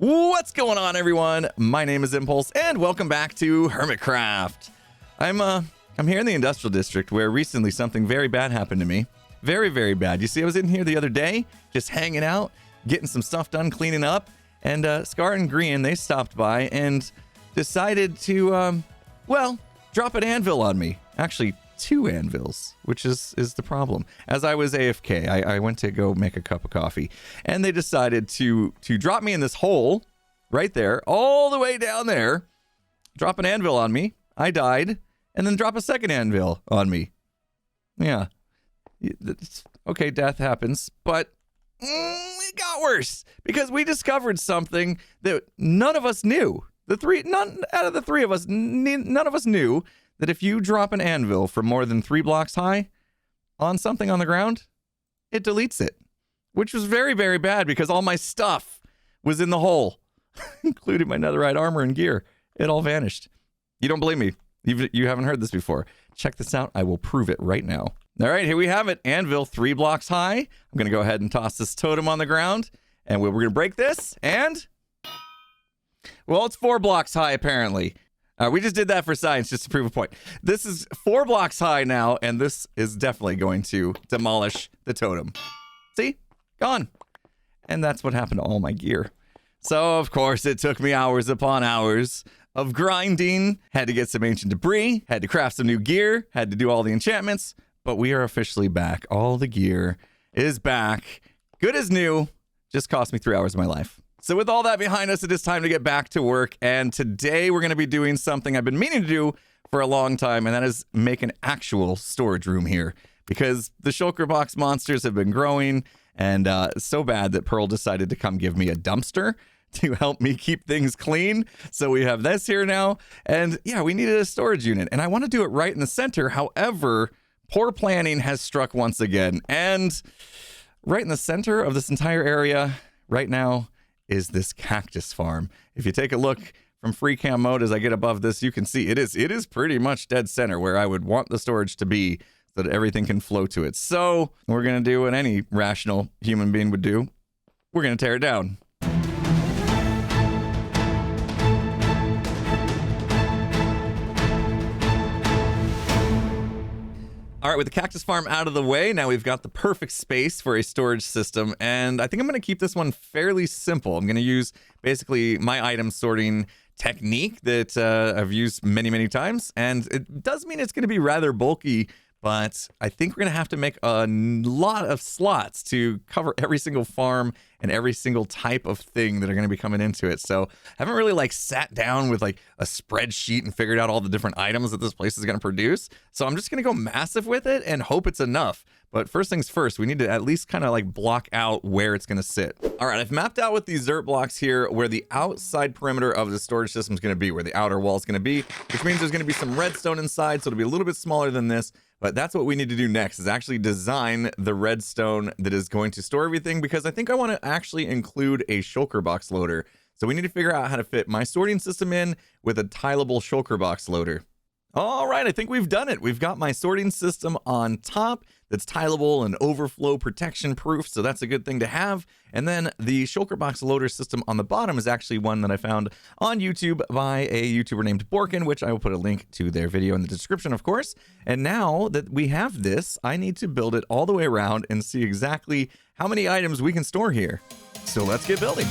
What's going on, everyone? My name is Impulse, and welcome back to Hermitcraft. I'm here in the industrial district where recently something very bad happened to me. Very, very bad. You see, I was in here the other day, just hanging out, getting some stuff done, cleaning up, and Scar and Green, they stopped by and decided to, drop an anvil on me. Actually, 2 anvils, which is the problem. As I was AFK, I went to go make a cup of coffee, and they decided to drop me in this hole right there, all the way down there, drop an anvil on me. I died, and then drop a second anvil on me. Yeah. Okay, death happens, but it got worse because we discovered something that none of us knew. None out of the 3 of us, none of us knew that if you drop an anvil from more than 3 blocks high on something on the ground, it deletes it, which was very, very bad because all my stuff was in the hole, including my netherite armor and gear. It all vanished. You don't believe me? You haven't heard this before. Check this out. I will prove it right now. All right, here we have it. Anvil 3 blocks high. I'm going to go ahead and toss this totem on the ground, and we're going to break this, and... well, it's 4 blocks high, apparently. We just did that for science, just to prove a point. This is 4 blocks high now, and this is definitely going to demolish the totem. See? Gone. And that's what happened to all my gear. So, of course, it took me hours upon hours of grinding. Had to get some ancient debris, had to craft some new gear, had to do all the enchantments, but we are officially back. All the gear is back. Good as new. Just cost me 3 hours of my life. So with all that behind us, it is time to get back to work. And today we're going to be doing something I've been meaning to do for a long time, and that is make an actual storage room here. Because the Shulker box monsters have been growing, and so bad that Pearl decided to come give me a dumpster to help me keep things clean. So we have this here now. And yeah, we needed a storage unit. And I want to do it right in the center. However, poor planning has struck once again. And right in the center of this entire area right now is this cactus farm. If you take a look from free cam mode as I get above this, you can see it is pretty much dead center where I would want the storage to be so that everything can flow to it. So we're going to do what any rational human being would do. We're going to tear it down. All right, with the cactus farm out of the way, now we've got the perfect space for a storage system, and I think I'm going to keep this one fairly simple. I'm going to use basically my item sorting technique that I've used many, many times, and it does mean it's going to be rather bulky, but I think we're going to have to make a lot of slots to cover every single farm and every single type of thing that are going to be coming into it. So I haven't really sat down with a spreadsheet and figured out all the different items that this place is going to produce. So I'm just going to go massive with it and hope it's enough. But first things first, we need to at least kind of block out where it's going to sit. All right, I've mapped out with these dirt blocks here where the outside perimeter of the storage system is going to be, where the outer wall is going to be, which means there's going to be some redstone inside. So it'll be a little bit smaller than this. But that's what we need to do next, is actually design the redstone that is going to store everything, because I think I want to actually include a shulker box loader. So we need to figure out how to fit my sorting system in with a tileable shulker box loader. All right, I think we've done it. We've got my sorting system on top that's tileable and overflow protection proof, so that's a good thing to have. And then the shulker box loader system on the bottom is actually one that I found on YouTube by a YouTuber named Borkon, which I will put a link to their video in the description, of course. And now that we have this, I need to build it all the way around and see exactly how many items we can store here. So let's get building.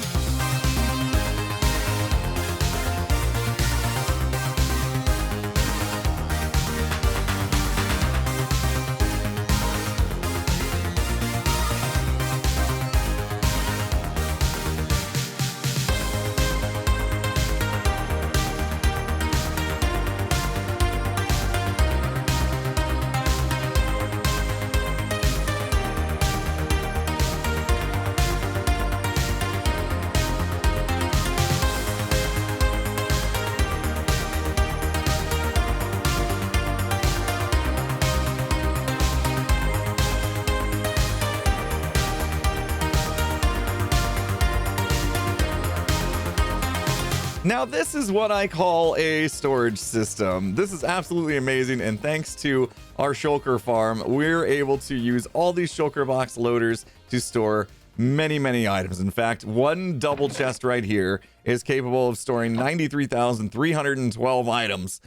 Now, this is what I call a storage system. This is absolutely amazing, and thanks to our shulker farm, we're able to use all these shulker box loaders to store many, many items. In fact, one double chest right here is capable of storing 93,312 items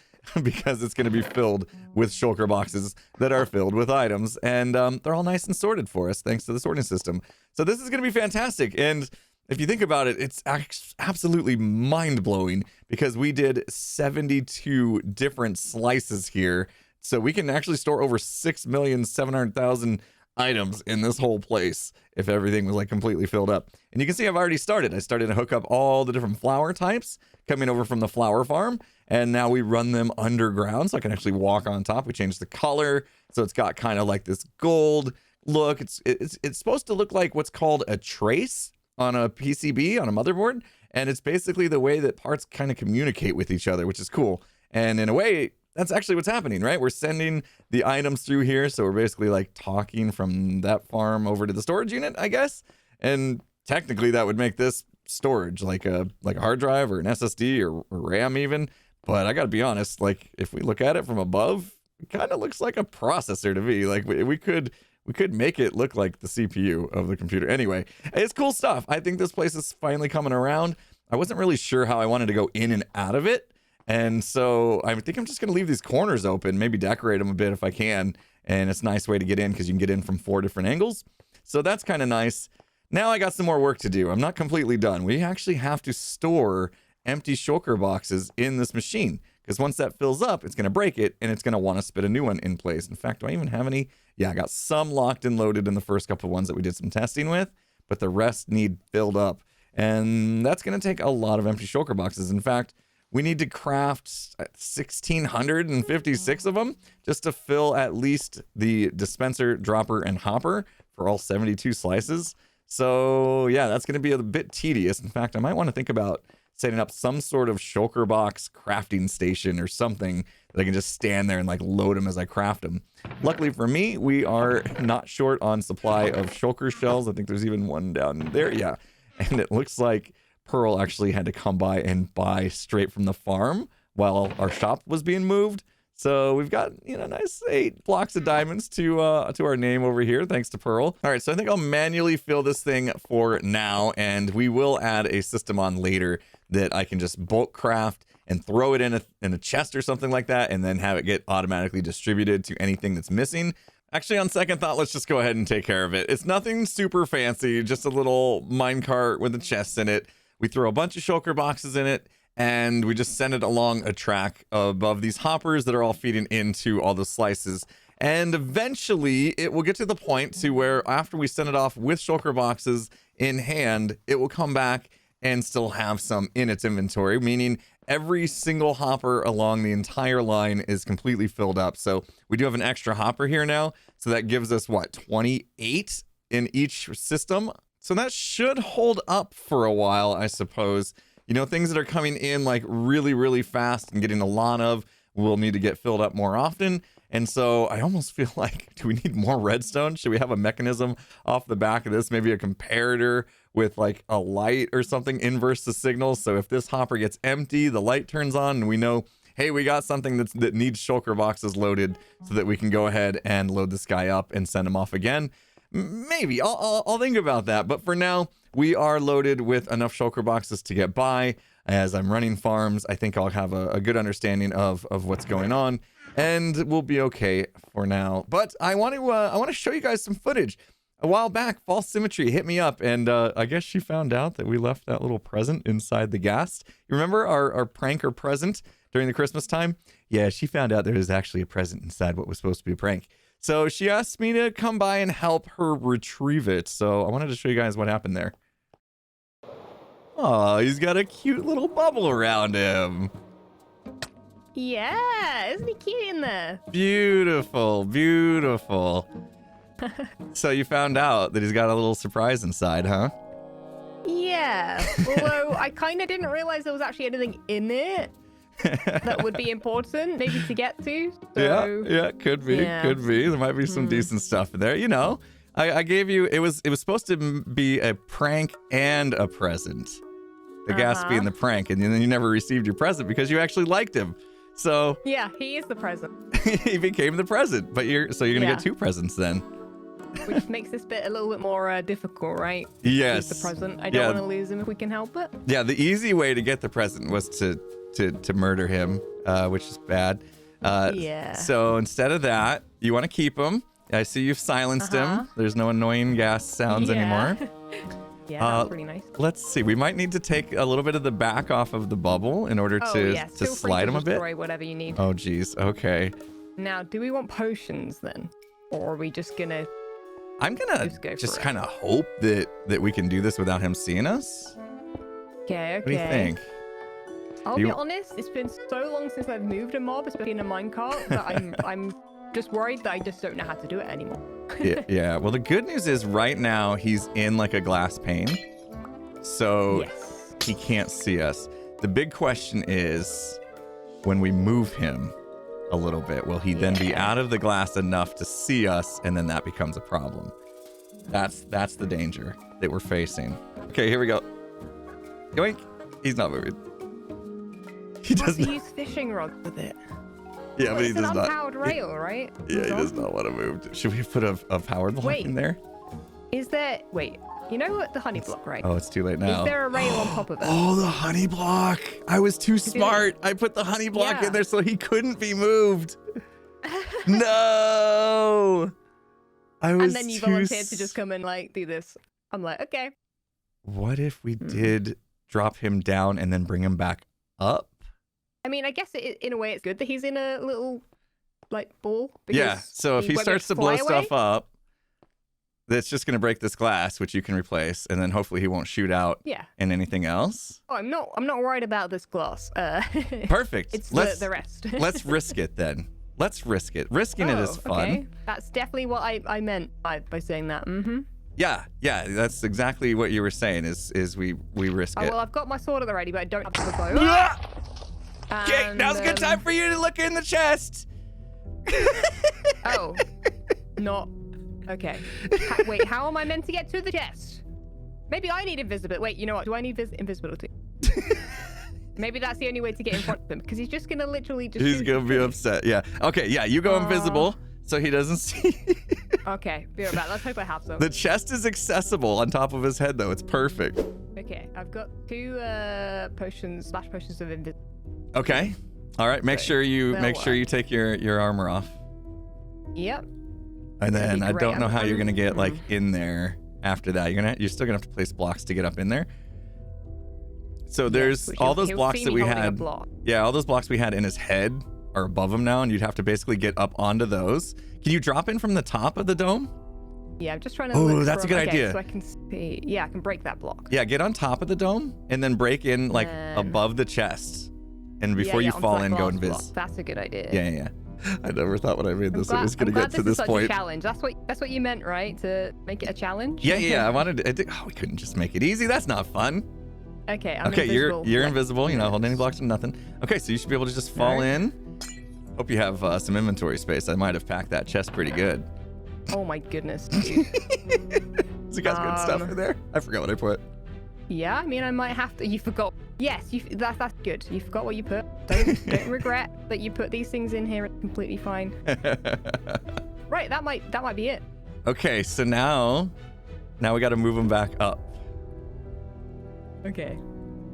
because it's going to be filled with shulker boxes that are filled with items. And they're all nice and sorted for us thanks to the sorting system. So this is going to be fantastic. And if you think about it, it's absolutely mind-blowing because we did 72 different slices here. So we can actually store over 6,700,000 items in this whole place if everything was like completely filled up. And you can see I've already started. I started to hook up all the different flower types coming over from the flower farm. And now we run them underground so I can actually walk on top. We changed the color. So it's got kind of like this gold look. It's supposed to look like what's called a trace on a PCB, on a motherboard. And it's basically the way that parts kind of communicate with each other, which is cool. And in a way, that's actually what's happening, right? We're sending the items through here. So we're basically like talking from that farm over to the storage unit, I guess. And technically that would make this storage like a hard drive or an SSD or RAM even. But I gotta be honest, like if we look at it from above, it kind of looks like a processor to me. Like we could make it look like the CPU of the computer. Anyway, it's cool stuff. I think this place is finally coming around. I wasn't really sure how I wanted to go in and out of it. And so I think I'm just going to leave these corners open, maybe decorate them a bit if I can. And it's a nice way to get in because you can get in from 4 different angles. So that's kind of nice. Now I got some more work to do. I'm not completely done. We actually have to store empty shulker boxes in this machine because once that fills up, it's going to break it and it's going to want to spit a new one in place. In fact, do I even have any? Yeah, I got some locked and loaded in the first couple of ones that we did some testing with, but the rest need filled up. And that's going to take a lot of empty shulker boxes. In fact, we need to craft 1,656 of them just to fill at least the dispenser, dropper, and hopper for all 72 slices. So yeah, that's going to be a bit tedious. In fact, I might want to think about setting up some sort of shulker box crafting station or something that I can just stand there and like load them as I craft them. Luckily for me, we are not short on supply of shulker shells. I think there's even one down there. Yeah. And it looks like Pearl actually had to come by and buy straight from the farm while our shop was being moved. So we've got, nice 8 blocks of diamonds to our name over here, thanks to Pearl. All right, so I think I'll manually fill this thing for now, and we will add a system on later that I can just bulk craft and throw it in a chest or something like that, and then have it get automatically distributed to anything that's missing. Actually, on second thought, let's just go ahead and take care of it. It's nothing super fancy, just a little minecart with a chest in it. We throw a bunch of shulker boxes in it, and we just send it along a track above these hoppers that are all feeding into all the slices. And eventually, it will get to the point to where after we send it off with shulker boxes in hand, it will come back and still have some in its inventory, meaning every single hopper along the entire line is completely filled up. So we do have an extra hopper here now. So that gives us, 28 in each system? So that should hold up for a while, I suppose. Things that are coming in like really, really fast and getting a lot of will need to get filled up more often. And so I almost feel like, do we need more redstone? Should we have a mechanism off the back of this? Maybe a comparator with like a light or something, inverse the signal. So if this hopper gets empty, the light turns on and we know, hey, we got something that needs shulker boxes loaded so that we can go ahead and load this guy up and send him off again. Maybe I'll think about that. But for now, we are loaded with enough shulker boxes to get by. As I'm running farms, I think I'll have a good understanding of what's going on, and we'll be okay for now. But I want to show you guys some footage. A while back, False Symmetry hit me up, and I guess she found out that we left that little present inside the ghast. You remember our prank or present during the Christmas time? Yeah, she found out there was actually a present inside what was supposed to be a prank. So she asked me to come by and help her retrieve it. So I wanted to show you guys what happened there. Oh, he's got a cute little bubble around him. Yeah, isn't he cute in there? Beautiful, beautiful. So you found out that he's got a little surprise inside, huh? Yeah, although I kind of didn't realize there was actually anything in it that would be important, maybe to get to. So, yeah, could be. There might be some decent stuff in there. I gave you, it was supposed to be a prank and a present. The ghast being the prank, and then you never received your present because you actually liked him. So yeah, he is the present. he became the present, but you're gonna get 2 presents then. Which makes this bit a little bit more difficult, right? Yes. The present. I don't want to lose him if we can help it. Yeah, the easy way to get the present was to murder him, which is bad. Yeah. So instead of that, you want to keep him. I see you've silenced him. There's no annoying gas sounds anymore. Yeah, that's pretty nice. Let's see. We might need to take a little bit of the back off of the bubble in order to slide him a bit. Destroy whatever you need. Oh, geez. Okay. Now, do we want potions then? Or are we just going to... I'm going to just kind of hope that we can do this without him seeing us. Okay. What do you think? I'll be honest, it's been so long since I've moved a mob, especially in a minecart, that I'm just worried that I just don't know how to do it anymore. Yeah. Well, the good news is right now he's in like a glass pane. So he can't see us. The big question is when we move him a little bit, will he then be out of the glass enough to see us? And then that becomes a problem. That's the danger that we're facing. Okay, here we go. Yoink. He's not moving. He doesn't use fishing rods with it. Yeah, but he does not. It's an unpowered rail, right? Yeah, he does not want to move. Should we put a powered block in there? Is there... Wait, you know what? The honey block, right? Oh, it's too late now. Is there a rail on top of it? Oh, the honey block. I was too smart. I put the honey block in there so he couldn't be moved. No. And then you volunteered to just come and like do this. I'm like, okay. What if we did drop him down and then bring him back up? I mean, I guess in a way it's good that he's in a little, like, ball. Yeah, so if he starts to blow stuff up, that's just going to break this glass, which you can replace, and then hopefully he won't shoot out in anything else. Oh, I'm not worried about this glass. Perfect. It's the rest. Let's risk it then. Let's risk it. Risking it is fun. Okay. That's definitely what I meant by saying that. Mm-hmm. Yeah, that's exactly what you were saying is we risk it. Well, I've got my sword at the ready, but I don't have the bow. Okay, now's a good time for you to look in the chest. Oh, not okay. Wait, how am I meant to get to the chest? Maybe I need invisibility. Wait, you know what? Do I need invisibility? Maybe that's the only way to get in front of him, because he's just gonna literally just. He's gonna be upset. Yeah. Okay. Yeah. You go invisible, so he doesn't see. Okay. Be right back. Let's hope I have some. The chest is accessible on top of his head, though. It's perfect. Okay. I've got 2 potions, splash potions of invisibility. Okay. All right. Make sure you take your armor off. Yep. And then I don't know how you're gonna get like in there after that. You're still gonna have to place blocks to get up in there. So there's all those blocks that we had. Yeah, all those blocks we had in his head are above him now, and you'd have to basically get up onto those. Can you drop in from the top of the dome? Yeah, I'm just trying to. Oh, that's a good idea. So I can see. Yeah, I can break that block. Yeah, get on top of the dome and then break in like above the chest, and before you fall in, go invis. That's a good idea. Yeah. I never thought when I made this it was gonna get to this point. A challenge. That's what you meant, right? To make it a challenge. Yeah. I wanted to. We couldn't just make it easy. That's not fun. Okay, invisible. You're invisible. You're not holding any blocks or nothing. Okay, so you should be able to just fall in. Hope you have some inventory space. I might have packed that chest pretty good. Oh my goodness, dude. So you got good stuff in there? I forgot what I put. Yeah, I mean, I might have to. You forgot. Yes, that's good. You forgot what you put. Don't regret that you put these things in here. It's completely fine. Right, that might be it. Okay, so now we got to move them back up. Okay.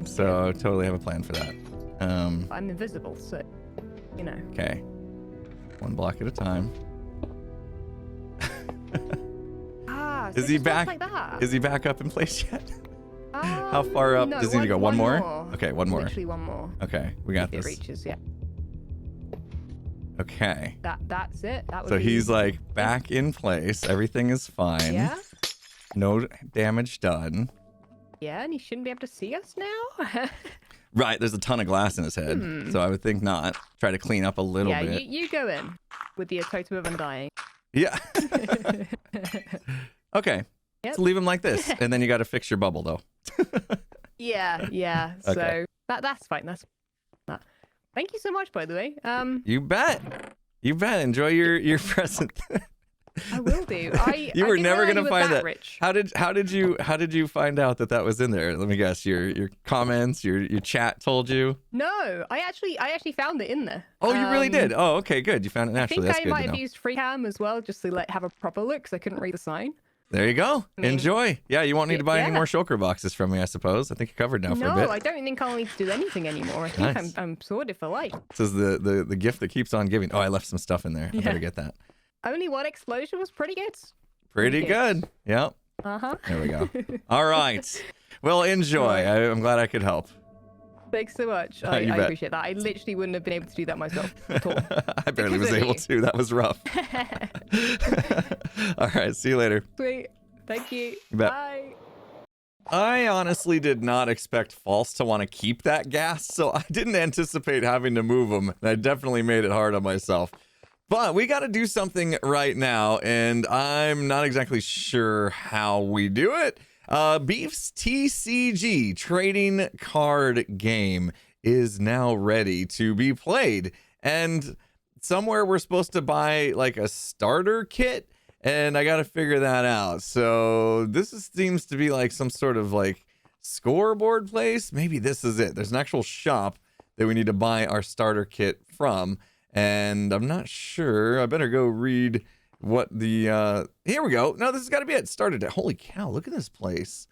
So totally have a plan for that. I'm invisible, so you know. Okay. 1 block at a time. So is he back? Like that. Is he back up in place yet? How far up does he need to go? One more? Okay, one more. Literally one more. Okay, we got this. It reaches, yeah. Okay. That's it. So he's like back in place. Everything is fine. Yeah. No damage done. Yeah, and he shouldn't be able to see us now. Right, there's a ton of glass in his head, so I would think not. Try to clean up a little bit. Yeah, you go in with the totem of undying. Yeah. Okay. Yep. So leave him like this, and then you got to fix your bubble, though. Yeah. Okay. So that's fine. That's that. Thank you so much, by the way. You bet. Enjoy your present. I will do. You I were didn't never realize gonna you were find that. rich. How did you find out that was in there? Let me guess. Your comments, your chat told you. No, I actually found it in there. Oh, you really did. Oh, okay, good. You found it I naturally. think That's I good might to have know. used freecam as well, just to like have a proper look, because I couldn't read the sign. There you go. I mean, Enjoy. Yeah, you won't need to buy any yeah. more Shulker boxes from me, I suppose. I think you're covered now for a bit. No, I don't think I'll need to do anything anymore. I think Nice. I'm sorted for life. This is the gift that keeps on giving. Oh, I left some stuff in there. I better get that. Only one explosion was pretty good. Pretty good. Yep. Uh-huh. There we go. All right. Well, enjoy. I'm glad I could help. Thanks so much. You I bet. appreciate that. I literally wouldn't have been able to do that myself at all. I barely was Because of able you. to. That was rough. All right. See you later. Sweet. Thank you. You bet. Bye. I honestly did not expect False to want to keep that gas, so I didn't anticipate having to move him. I definitely made it hard on myself. But we got to do something right now, and I'm not exactly sure how we do it. Beef's TCG trading card game is now ready to be played, and somewhere we're supposed to buy like a starter kit, and I got to figure that out. So seems to be like some sort of like scoreboard place. Maybe this is it. There's an actual shop that we need to buy our starter kit from, and I'm not sure. I better go read what the here we go. No, this has got to be it. Started it. Holy cow, look at this place.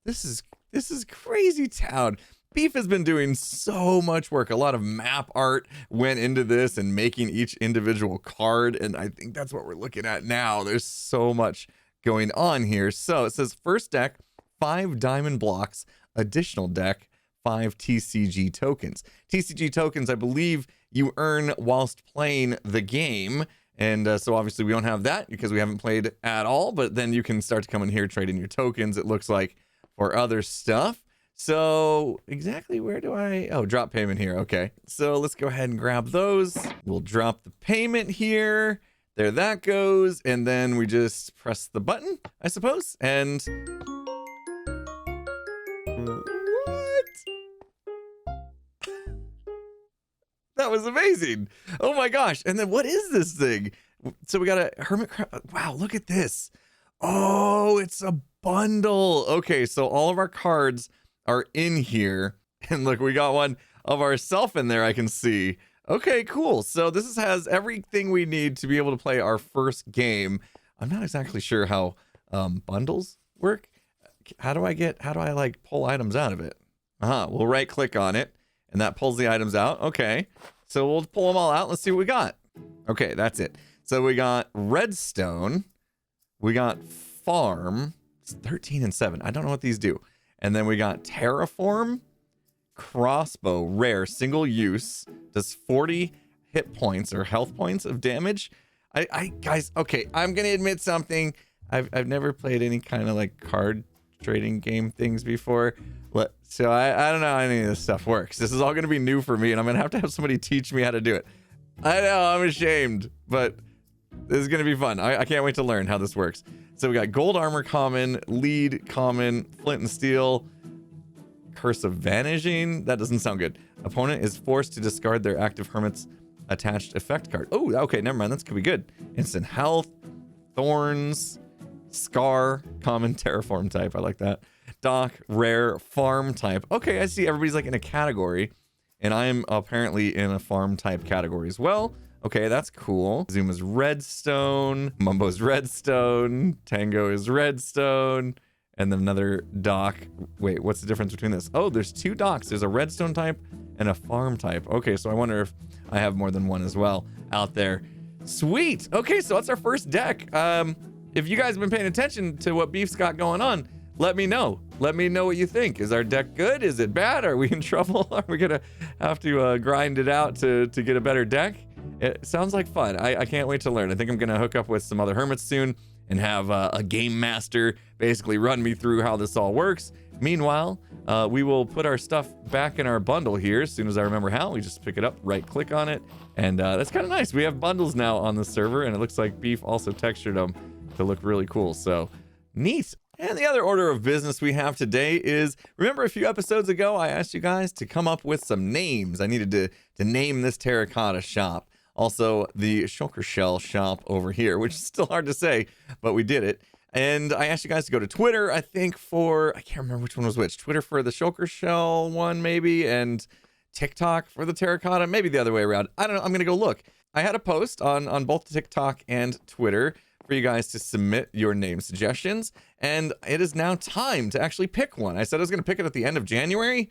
This is crazy town. Beef has been doing so much work. A lot of map art went into this and making each individual card, and I think that's what we're looking at now. There's so much going on here. So it says first deck, 5 diamond blocks, additional deck, 5 TCG tokens. TCG tokens, I believe you earn whilst playing the game. And so obviously we don't have that because we haven't played at all, but then you can start to come in here trading your tokens, it looks like, for other stuff. So exactly where do drop payment here. Okay. So let's go ahead and grab those. We'll drop the payment here. There that goes. And then we just press the button, I suppose. And what? That was amazing. Oh my gosh. And then what is this thing? So we got a Hermitcraft. Wow, look at this. Oh, it's a bundle. Okay, so all of our cards are in here. And look, we got one of ourself in there, I can see. Okay, cool. So this has everything we need to be able to play our first game. I'm not exactly sure how bundles work. How do I like pull items out of it? We'll right click on it and that pulls the items out. Okay, so we'll pull them all out. Let's see what we got. Okay, that's it. So we got redstone, we got farm. It's 13 and 7. I don't know what these do. And then we got terraform, crossbow, rare, single use, does 40 hit points or health points of damage. Guys, okay, I'm gonna admit something. I've never played any kind of like card trading game things before. So I don't know how any of this stuff works. This is all gonna be new for me, and I'm gonna have to have somebody teach me how to do it. I know, I'm ashamed, but this is gonna be fun. I can't wait to learn how this works. So we got gold armor common, lead common, flint and steel, curse of vanishing. That doesn't sound good. Opponent is forced to discard their active hermit's attached effect card. Oh, okay, never mind. That's could be good. Instant health, thorns, scar, common, terraform type. I like that. Dock, rare, farm type. Okay, I see everybody's like in a category, and I am apparently in a farm type category as well. Okay, that's cool. Zuma's redstone, Mumbo's redstone, Tango is redstone, and then another dock. Wait, what's the difference between this? Oh, there's 2 docks. There's a redstone type and a farm type. Okay, so I wonder if I have more than one as well out there. Sweet. Okay, so that's our first deck. If you guys have been paying attention to what Beef's got going on, let me know. Let me know what you think. Is our deck good? Is it bad? Are we in trouble? Are we gonna have to grind it out to get a better deck? It sounds like fun. I can't wait to learn. I think I'm gonna hook up with some other hermits soon and have a game master basically run me through how this all works. Meanwhile, we will put our stuff back in our bundle here as soon as I remember how. We just pick it up, right click on it, and that's kind of nice. We have bundles now on the server, and it looks like Beef also textured them to look really cool. So neat. And the other order of business we have today is, remember a few episodes ago, I asked you guys to come up with some names. I needed to name this terracotta shop. Also, the Shulker Shell shop over here, which is still hard to say, but we did it. And I asked you guys to go to Twitter, I think I can't remember which one was which. Twitter for the Shulker Shell one, maybe, and TikTok for the terracotta, maybe the other way around. I don't know. I'm going to go look. I had a post on both TikTok and Twitter for you guys to submit your name suggestions, and it is now time to actually pick one. I said I was going to pick it at the end of January.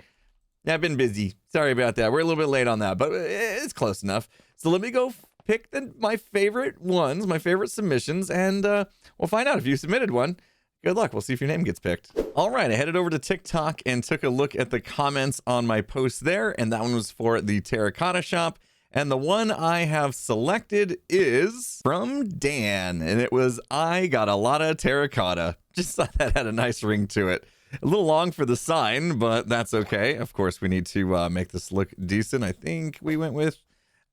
I've been busy. Sorry about that. We're a little bit late on that, but it's close enough. So let me go pick my favorite ones, my favorite submissions, and we'll find out if you submitted one. Good luck. We'll see if your name gets picked. All right, I headed over to TikTok and took a look at the comments on my post there, and that one was for the terracotta shop. And the one I have selected is from Dan, and it was, I got a lot of terracotta. Just thought that had a nice ring to it. A little long for the sign, but that's okay. Of course, we need to make this look decent. I think we went with,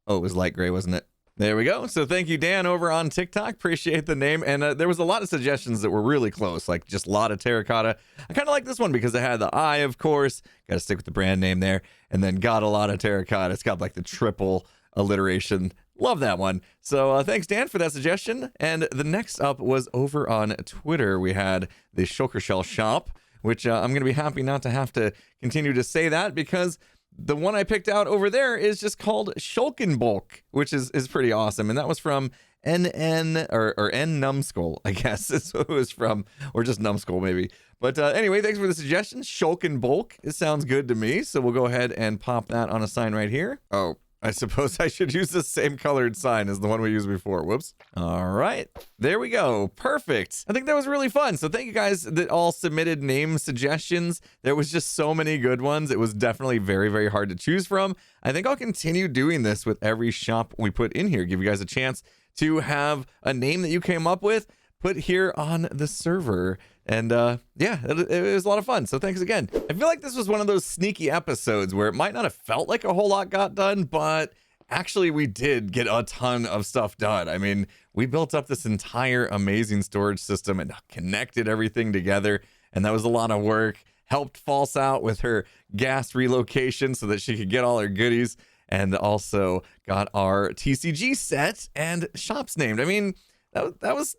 it was light gray, wasn't it? There we go. So thank you, Dan, over on TikTok. Appreciate the name. And there was a lot of suggestions that were really close, like just a lot of terracotta. I kind of like this one because it had the eye, of course. Got to stick with the brand name there. And then got a lot of terracotta. It's got like the triple alliteration. Love that one. So thanks, Dan, for that suggestion. And the next up was over on Twitter. We had the Shulker Shell shop, which I'm going to be happy not to have to continue to say that because the one I picked out over there is just called Shulkenbolk, which is pretty awesome. And that was from NN or N Numbskull, I guess is what it was from, or just Numbskull maybe. But anyway, thanks for the suggestion. Shulkenbolk. It sounds good to me. So we'll go ahead and pop that on a sign right here. Oh, I suppose I should use the same colored sign as the one we used before. Whoops. All right. There we go. Perfect. I think that was really fun. So thank you guys that all submitted name suggestions. There was just so many good ones. It was definitely very, very hard to choose from. I think I'll continue doing this with every shop we put in here. Give you guys a chance to have a name that you came up with put here on the server. And yeah, it was a lot of fun. So thanks again. I feel like this was one of those sneaky episodes where it might not have felt like a whole lot got done, but actually we did get a ton of stuff done. I mean, we built up this entire amazing storage system and connected everything together. And that was a lot of work. Helped False out with her gas relocation so that she could get all her goodies. And also got our TCG set and shops named. I mean, that was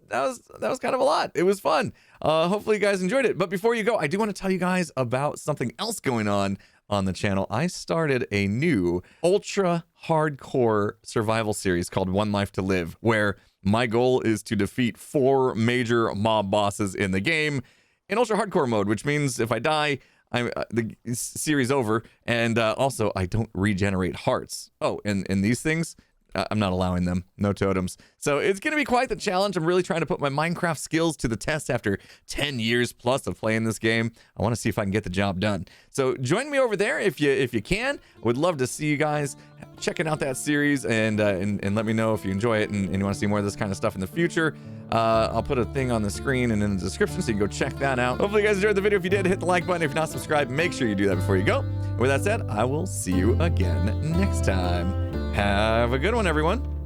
kind of a lot. It was fun. Hopefully you guys enjoyed it. But before you go, I do want to tell you guys about something else going on the channel. I started a new ultra hardcore survival series called One Life to Live, where my goal is to defeat 4 major mob bosses in the game in ultra hardcore mode, which means if I die, the series over. And also I don't regenerate hearts. Oh, and these things, I'm not allowing them. No totems. So it's going to be quite the challenge. I'm really trying to put my Minecraft skills to the test after 10 years plus of playing this game. I want to see if I can get the job done. So join me over there if you can. I would love to see you guys checking out that series and let me know if you enjoy it and you want to see more of this kind of stuff in the future. I'll put a thing on the screen and in the description so you can go check that out. Hopefully you guys enjoyed the video. If you did, hit the like button. If you're not subscribed, make sure you do that before you go. And with that said, I will see you again next time. Have a good one, everyone.